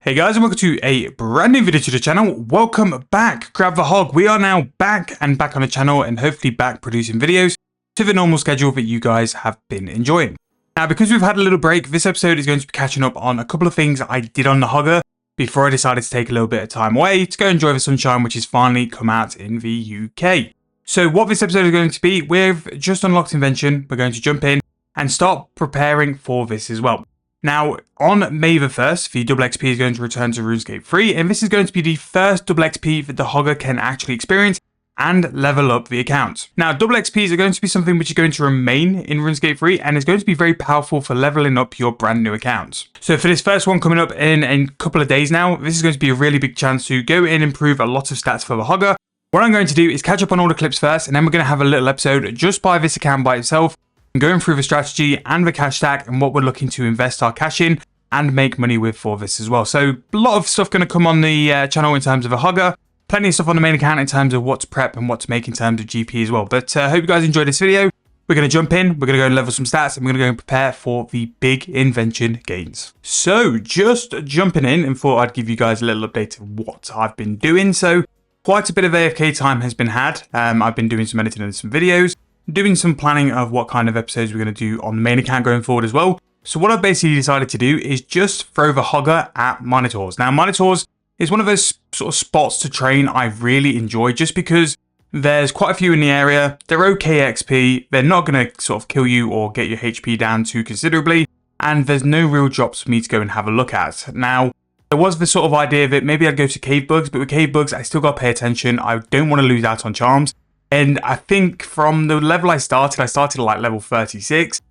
Hey guys, and welcome to a brand new video to the channel. Welcome back, Grab the Hog. We are now back on the channel and hopefully back producing videos to the normal schedule that you guys have been enjoying. Now, because we've had a little break, this episode is going to be catching up on a couple of things I did on the Hogger before I decided to take a little bit of time away to go enjoy the sunshine, which has finally come out in the UK. So what this episode is going to be, we've just unlocked Invention. We're going to jump in and start preparing for this as well. Now, on May the 1st, the double XP is going to return to Runescape 3, and this is going to be the first double XP that the Hogger can actually experience and level up the account. Now, double XPs are going to be something which is going to remain in Runescape 3 and is going to be very powerful for leveling up your brand new account. So for this first one coming up in a couple of days now, this is going to be a really big chance to go in and improve a lot of stats for the Hogger. What I'm going to do is catch up on all the clips first, and then we're going to have a little episode just by this account by itself, going through the strategy and the cash stack and what we're looking to invest our cash in and make money with for this as well. So a lot of stuff going to come on the channel in terms of a Hogger, plenty of stuff on the main account in terms of what to prep and what to make in terms of GP as well. But I hope you guys enjoyed this video. We're going to jump in, we're going to go and level some stats, and we're going to go and prepare for the big Invention gains. So just jumping in and thought I'd give you guys a little update of what I've been doing. So quite a bit of AFK time has been had. I've been doing some editing and some videos, doing some planning of what kind of episodes we're going to do on the main account going forward as well. So what I've basically decided to do is just throw the Hogger at minotaurs. Now, minotaurs is one of those sort of spots to train I really enjoy, just because there's quite a few in the area. They're okay XP. They're not going to sort of kill you or get your HP down too considerably. And there's no real drops for me to go and have a look at. Now, there was the sort of idea that maybe I'd go to cave bugs, but with cave bugs, I still got to pay attention. I don't want to lose out on charms. And I think from the level I started at like level 36.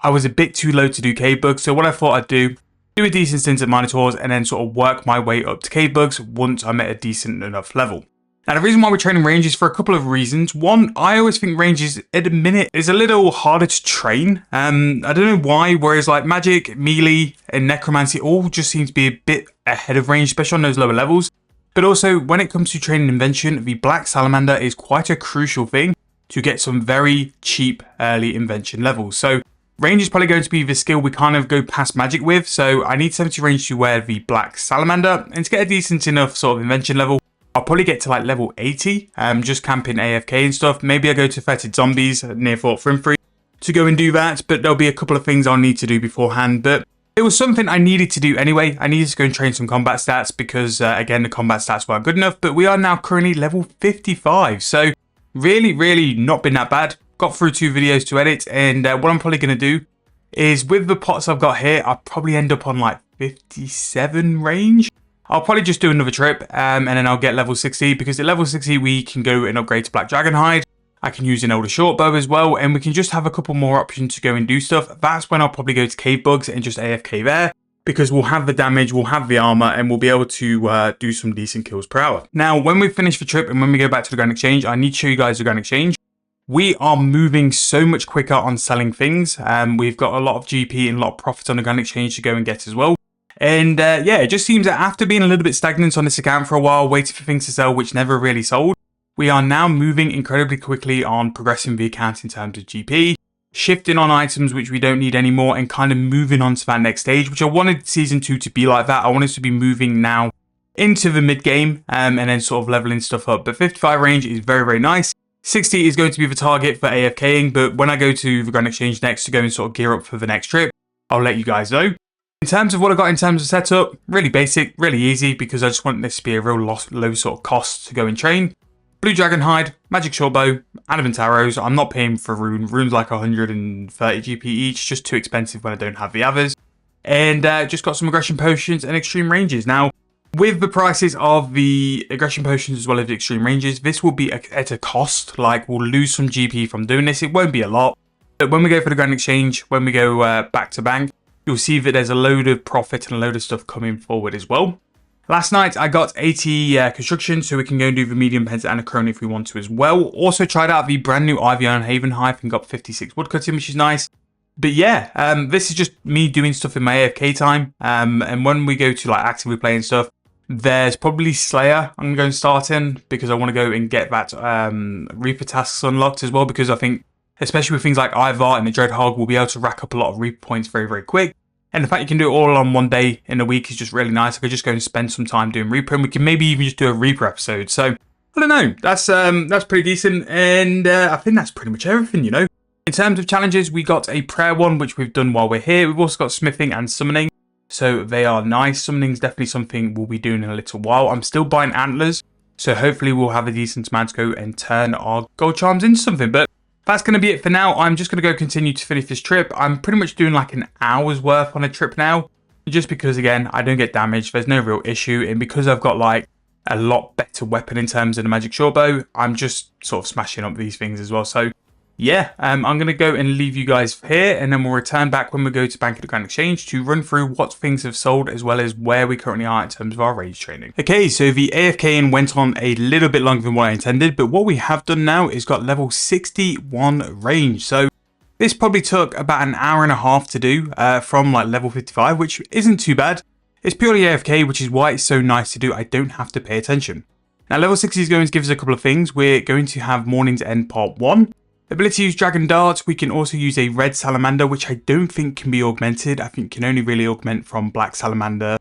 I was a bit too low to do cave bugs. So what I thought I'd do a decent stint at minotaurs and then sort of work my way up to cave bugs once I'm at a decent enough level. Now, the reason why we're training range is for a couple of reasons. One, I always think ranges at the minute is a little harder to train. I don't know why, whereas like magic, melee and necromancy all just seem to be a bit ahead of range, especially on those lower levels. But also, when it comes to training Invention, the black salamander is quite a crucial thing to get some very cheap early Invention levels. So range is probably going to be the skill we kind of go past magic with. So I need 70 range to wear the black salamander, and to get a decent enough sort of Invention level, I'll probably get to like level 80, just camping AFK and stuff. Maybe I go to fetid zombies near Fort Frimfree to go and do that, but there'll be a couple of things I'll need to do beforehand. But it was something I needed to do anyway. I needed to go and train some combat stats because, again, the combat stats weren't good enough. But we are now currently level 55. So really not been that bad. Got through 2 videos to edit. And what I'm probably going to do is with the pots I've got here, I'll probably end up on like 57 range. I'll probably just do another trip and then I'll get level 60. Because at level 60, we can go and upgrade to Black Dragon Hide. I can use an older short bow as well, and we can just have a couple more options to go and do stuff. That's when I'll probably go to cave bugs and just AFK there, because we'll have the damage, we'll have the armor, and we'll be able to do some decent kills per hour. Now, when we finish the trip and when we go back to the Grand Exchange, I need to show you guys the Grand Exchange. We are moving so much quicker on selling things. We've got a lot of GP and a lot of profit on the Grand Exchange to go and get as well. And yeah, it just seems that after being a little bit stagnant on this account for a while, waiting for things to sell, which never really sold, we are now moving incredibly quickly on progressing the account in terms of GP, shifting on items which we don't need anymore, and kind of moving on to that next stage, which I wanted Season 2 to be like that. I wanted to be moving now into the mid-game and then sort of leveling stuff up. But 55 range is very nice. 60 is going to be the target for AFKing, but when I go to the Grand Exchange next to go and sort of gear up for the next trip, I'll let you guys know. In terms of what I got in terms of setup, really basic, really easy, because I just want this to be a real low sort of cost to go and train. Blue Dragon Hide, Magic Shortbow, Adamant Arrows. I'm not paying for Rune's like 130 GP each, just too expensive when I don't have the others. And just got some Aggression Potions and Extreme Ranges. Now, with the prices of the Aggression Potions as well as the Extreme Ranges, this will be at a cost. Like, we'll lose some GP from doing this. It won't be a lot. But when we go for the Grand Exchange, when we go back to bank, you'll see that there's a load of profit and a load of stuff coming forward as well. Last night, I got 80 construction, so we can go and do the medium pens and a crone if we want to as well. Also tried out the brand new Ivy Iron Haven Hive and got 56 woodcutting, which is nice. But yeah, this is just me doing stuff in my AFK time. And when we go to like actively playing stuff, there's probably Slayer I'm going to start in, because I want to go and get that Reaper tasks unlocked as well, because I think, especially with things like Ivar and the Dreadhog, we'll be able to rack up a lot of Reaper points very quick. And the fact you can do it all on one day in a week is just really nice. I could just go and spend some time doing Reaper, and we can maybe even just do a Reaper episode. So I don't know, that's pretty decent, and I think that's pretty much everything, you know. In terms of challenges, we got a prayer one, which we've done while we're here. We've also got smithing and summoning, so they are nice. Summoning's definitely something we'll be doing in a little while. I'm still buying antlers, so hopefully we'll have a decent amount to go and turn our gold charms into something. But that's going to be it for now. I'm just going to go continue to finish this trip. I'm pretty much doing like an hour's worth on a trip now, just because, again, I don't get damaged. There's no real issue, and because I've got like a lot better weapon in terms of the magic short bow, I'm just sort of smashing up these things as well. So yeah, I'm going to go and leave you guys here, and then we'll return back when we go to Bank of the Grand Exchange to run through what things have sold, as well as where we currently are in terms of our rage training. Okay, so the AFKin'g went on a little bit longer than what I intended, but what we have done now is got level 61 range. So this probably took about an hour and a half to do from like level 55, which isn't too bad. It's purely AFK, which is why it's so nice to do. I don't have to pay attention. Now, level 60 is going to give us a couple of things. We're going to have Morning's End Part 1. Ability to use Dragon Darts. We can also use a Red Salamander, which I don't think can be augmented. I think you can only really augment from Black Salamander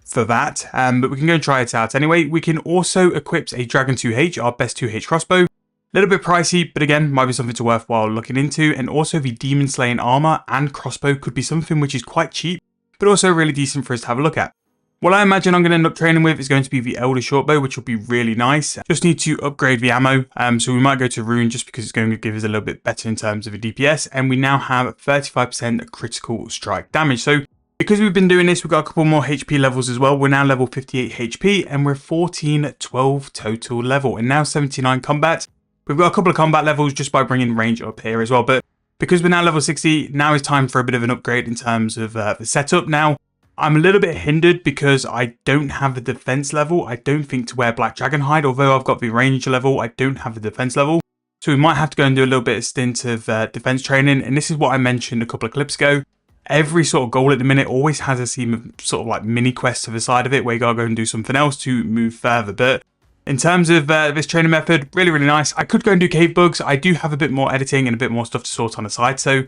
for that. But we can go and try it out anyway. We can also equip a Dragon 2H, our best 2H crossbow. A little bit pricey, but again, might be something to worthwhile looking into. And also the Demon Slaying Armor and crossbow could be something which is quite cheap, but also really decent for us to have a look at. What I imagine I'm going to end up training with is going to be the Elder Shortbow, which will be really nice. Just need to upgrade the ammo, so we might go to Rune just because it's going to give us a little bit better in terms of the DPS, and we now have 35% critical strike damage. So because we've been doing this, we've got a couple more HP levels as well. We're now level 58 HP, and we're 1412 total level, and now 79 combat. We've got a couple of combat levels just by bringing range up here as well, but because we're now level 60, now is time for a bit of an upgrade in terms of the setup. Now, I'm a little bit hindered because I don't have the defense level. I don't think to wear Black Dragon Hide, although I've got the range level, I don't have the defense level. So we might have to go and do a little bit of stint of defense training. And this is what I mentioned a couple of clips ago. Every sort of goal at the minute always has a seam of sort of like mini quests to the side of it where you gotta go and do something else to move further. But in terms of this training method, really, really nice. I could go and do cave bugs. I do have a bit more editing and a bit more stuff to sort on the side. So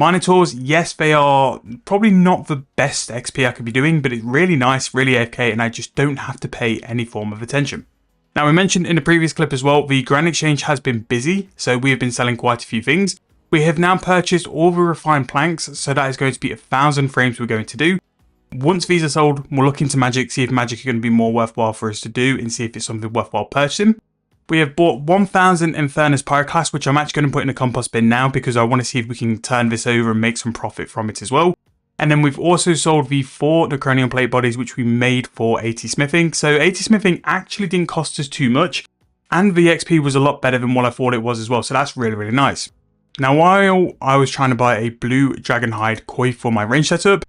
Minotaurs, yes, they are probably not the best XP I could be doing, but it's really nice, really AFK, and I just don't have to pay any form of attention. Now, we mentioned in the previous clip as well, the Grand Exchange has been busy, so we have been selling quite a few things. We have now purchased all the refined planks, so that is going to be 1,000 frames we're going to do. Once these are sold, we'll look into magic, see if magic is going to be more worthwhile for us to do, and see if it's something worthwhile purchasing. We have bought 1,000 Infernus Pyroclast, which I'm actually going to put in a compost bin now because I want to see if we can turn this over and make some profit from it as well. And then we've also sold the 4 Necronian plate bodies, which we made for 80 smithing. So 80 smithing actually didn't cost us too much, and the XP was a lot better than what I thought it was as well. So that's really, really nice. Now, while I was trying to buy a blue dragon hide koi for my range setup,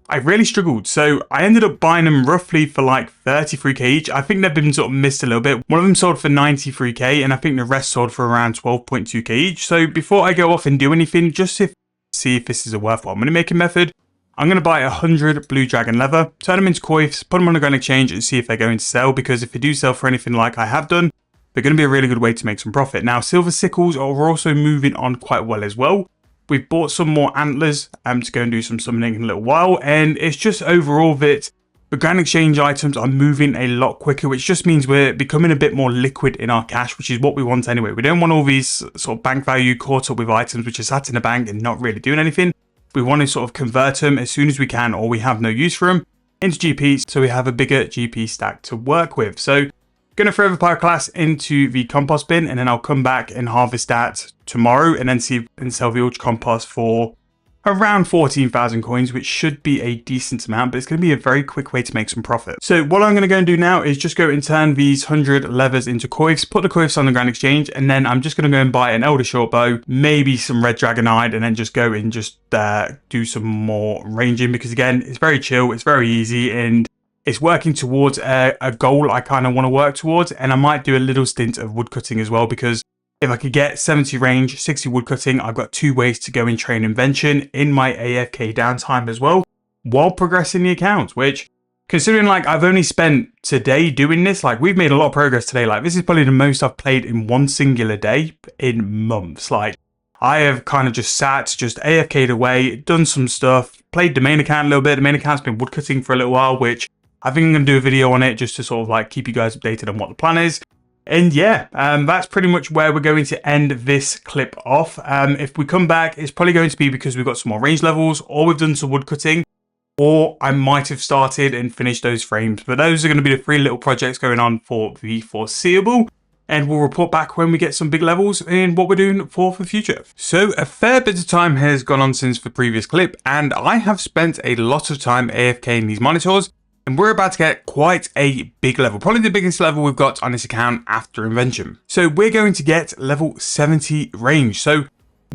I really struggled, so I ended up buying them roughly for like 33k each. I think they've been sort of missed a little bit. One of them sold for 93k, and I think the rest sold for around 12.2k each. So before I go off and do anything, just to see if this is a worthwhile money making method, I'm going to buy 100 blue dragon leather, turn them into coifs, put them on the Grand Exchange and see if they're going to sell, because if they do sell for anything like I have done, they're going to be a really good way to make some profit. Now, silver sickles are also moving on quite well as well. We've bought some more antlers to go and do some summoning in a little while, and it's just overall that the Grand Exchange items are moving a lot quicker, which just means we're becoming a bit more liquid in our cash, which is what we want anyway. We don't want all these sort of bank value caught up with items which are sat in the bank and not really doing anything. We want to sort of convert them as soon as we can, or we have no use for them, into GPs, so we have a bigger GP stack to work with. So going to throw the pyroclast into the compost bin, and then I'll come back and harvest that tomorrow, and then see and sell the ultra compost for around 14,000 coins, which should be a decent amount, but it's going to be a very quick way to make some profit. So what I'm going to go and do now is just go and turn these 100 levers into coifs, put the coifs on the Grand Exchange, and then I'm just going to go and buy an Elder Shortbow, maybe some Red Dragonhide, and then just go and just do some more ranging, because again, it's very chill, it's very easy, and it's working towards a goal I kind of want to work towards. And I might do a little stint of woodcutting as well, because if I could get 70 range, 60 woodcutting, I've got 2 ways to go and train Invention in my AFK downtime as well, while progressing the account, which, considering like I've only spent today doing this, like we've made a lot of progress today. Like this is probably the most I've played in one singular day in months. Like I have kind of just sat, just AFK'd away, done some stuff, played the main account a little bit. The main account's been woodcutting for a little while, which I think I'm going to do a video on it just to sort of like keep you guys updated on what the plan is. And yeah, that's pretty much where we're going to end this clip off. If we come back, it's probably going to be because we've got some more range levels, or we've done some woodcutting, or I might have started and finished those frames. But those are going to be the 3 little projects going on for the foreseeable. And we'll report back when we get some big levels in what we're doing for the future. So a fair bit of time has gone on since the previous clip, and I have spent a lot of time AFKing these minotaurs. And we're about to get quite a big level, probably the biggest level we've got on this account after Invention. So we're going to get level 70 range. So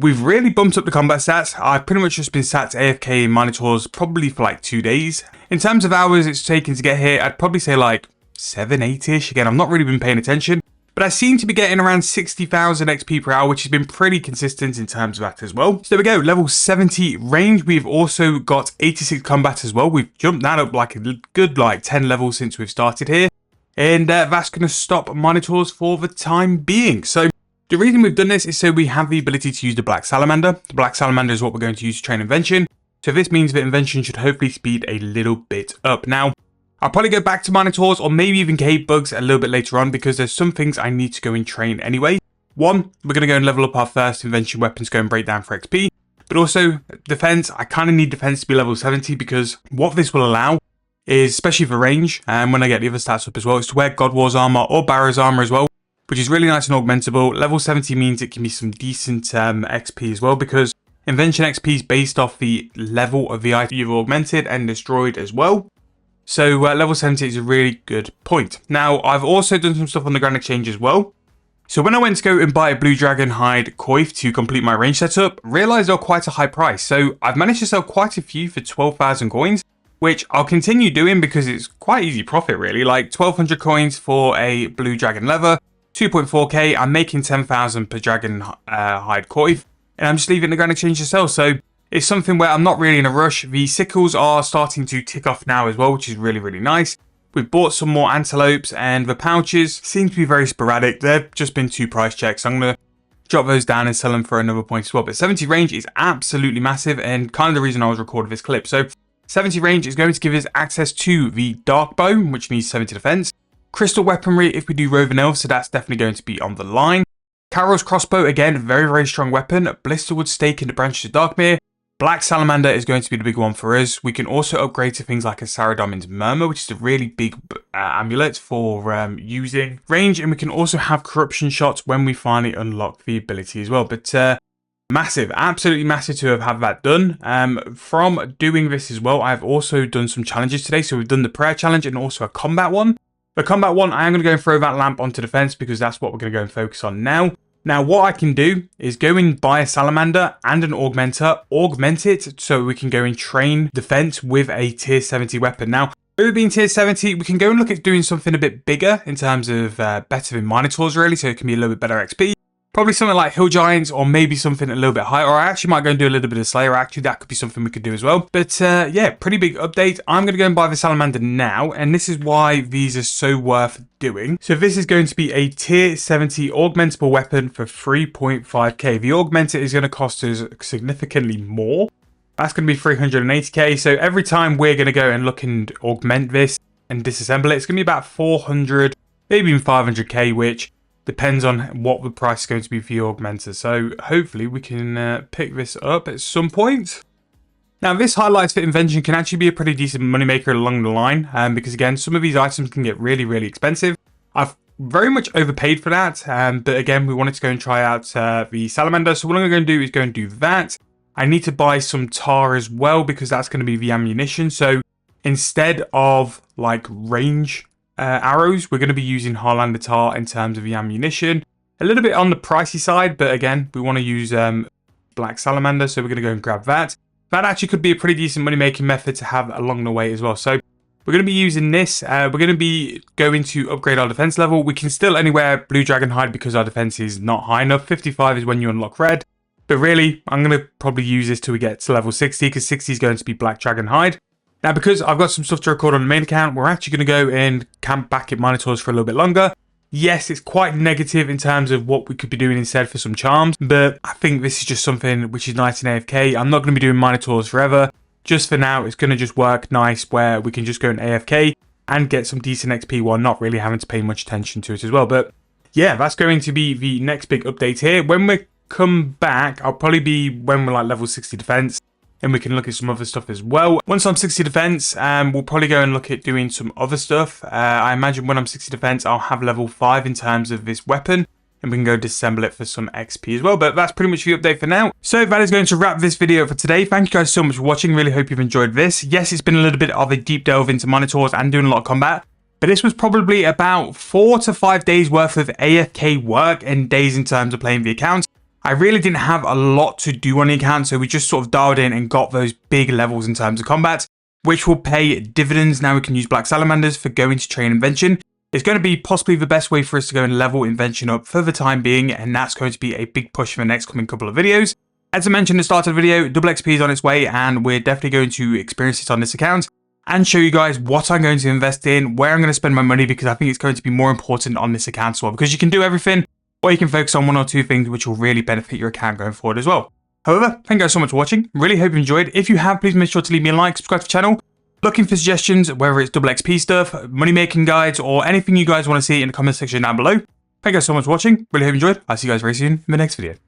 we've really bumped up the combat stats. I've pretty much just been sat AFK in minotaurs probably for like 2 days. In terms of hours it's taken to get here, I'd probably say like 7, 8-ish. Again, I've not really been paying attention, but I seem to be getting around 60,000 XP per hour, which has been pretty consistent in terms of that as well. So there we go, level 70 range. We've also got 86 combat as well. We've jumped that up like a good 10 levels since we've started here. And that's going to stop minotaurs for the time being. So the reason we've done this is so we have the ability to use the black salamander. The black salamander is what we're going to use to train Invention. So this means that Invention should hopefully speed a little bit up. Now, I'll probably go back to minotaurs or maybe even cave bugs a little bit later on, because there's some things I need to go and train anyway. One, we're going to go and level up our first Invention weapons, go and break down for XP. But also defense, I kind of need defense to be level 70, because what this will allow is, especially for range, and when I get the other stats up as well, is to wear God War's armor or Barrow's armor as well, which is really nice and augmentable. Level 70 means it can be some decent XP as well, because Invention XP is based off the level of the item you've augmented and destroyed as well. So level 70 is a really good point. Now, I've also done some stuff on the Grand Exchange as well. So when I went to go and buy a blue dragon hide coif to complete my range setup, realized they're quite a high price. So I've managed to sell quite a few for 12,000 coins, which I'll continue doing because it's quite easy profit really. Like 1,200 coins for a blue dragon leather, 2.4k, I'm making 10,000 per dragon hide coif, and I'm just leaving the Grand Exchange to sell. So it's something where I'm not really in a rush. The sickles are starting to tick off now as well, which is really, really nice. We've bought some more antelopes, and the pouches seem to be very sporadic. They've just been 2 price checks. So I'm going to drop those down and sell them for another point as well. But 70 range is absolutely massive, and kind of the reason I was recording this clip. So 70 range is going to give us access to the dark bow, which means 70 defense. Crystal weaponry if we do roving elves, so that's definitely going to be on the line. Carol's crossbow, again, very, very strong weapon. Blisterwood stake in the branches of Darkmere. Black Salamander is going to be the big one for us. We can also upgrade to things like a Saradomin's Murmur, which is a really big amulet for using range. And we can also have Corruption Shots when we finally unlock the ability as well. But massive, absolutely massive to have had that done. From doing this as well, I've also done some challenges today. So we've done the prayer challenge and also a combat one. The combat one, I am going to go and throw that lamp onto defense because that's what we're going to go and focus on now. Now, what I can do is go and buy a salamander and an augmenter, augment it so we can go and train defense with a tier 70 weapon. Now, with it being tier 70, we can go and look at doing something a bit bigger in terms of better than minotaurs really, so it can be a little bit better XP. Probably something like hill giants, or maybe something a little bit higher, or I actually might go and do a little bit of slayer. Actually, that could be something we could do as well. But yeah, pretty big update. I'm going to go and buy the salamander now, and this is why these are so worth doing. So this is going to be a tier 70 augmentable weapon for 3.5k. The augmenter is going to cost us significantly more. That's going to be 380k. So every time we're going to go and look and augment this and disassemble it, it's going to be about 400, maybe even 500k, which depends on what the price is going to be for the augmenter. So hopefully we can pick this up at some point. Now this highlights that Invention can actually be a pretty decent moneymaker along the line, because again, some of these items can get really, really expensive. I've very much overpaid for that, but again, we wanted to go and try out the salamander. So what I'm going to do is go and do that. I need to buy some tar as well, because that's going to be the ammunition. So instead of like range arrows, we're going to be using Harlander tar in terms of the ammunition. A little bit on the pricey side, but again, we want to use black salamander, so we're going to go and grab that. That actually could be a pretty decent money making method to have along the way as well. So we're going to be using this. We're going to be going to upgrade our defense level. We can still anywhere blue dragon hide because our defense is not high enough. 55 is when you unlock red, but really I'm going to probably use this till we get to level 60, because 60 is going to be black dragon hide. Now, because I've got some stuff to record on the main account, we're actually going to go and camp back at minotaurs for a little bit longer. Yes, it's quite negative in terms of what we could be doing instead for some charms, but I think this is just something which is nice in AFK. I'm not going to be doing minotaurs forever. just for now, it's going to just work nice where we can just go in AFK and get some decent XP while not really having to pay much attention to it as well. But yeah, that's going to be the next big update here. When we come back, I'll probably be when we're like level 60 defense, and we can look at some other stuff as well. Once I'm 60 defense, we'll probably go and look at doing some other stuff. I imagine when I'm 60 defense, I'll have level 5 in terms of this weapon, and we can go disassemble it for some XP as well. But that's pretty much the update for now. So that is going to wrap this video for today. Thank you guys so much for watching. Really hope you've enjoyed this. Yes, it's been a little bit of a deep delve into minotaurs and doing a lot of combat, but this was probably about 4 to 5 days worth of AFK work and days in terms of playing the account. I really didn't have a lot to do on the account, so we just sort of dialed in and got those big levels in terms of combat, which will pay dividends. Now we can use black salamanders for going to train Invention. It's going to be possibly the best way for us to go and level Invention up for the time being, and that's going to be a big push for the next coming couple of videos. As I mentioned at the start of the video, double XP is on its way, and we're definitely going to experience it on this account and show you guys what I'm going to invest in, where I'm going to spend my money, because I think it's going to be more important on this account as well, because you can do everything, or you can focus on 1 or 2 things which will really benefit your account going forward as well. However, thank you guys so much for watching. Really hope you enjoyed. If you have, please make sure to leave me a like, subscribe to the channel. Looking for suggestions, whether it's double XP stuff, money making guides, or anything you guys want to see in the comment section down below. Thank you guys so much for watching. Really hope you enjoyed. I'll see you guys very soon in the next video.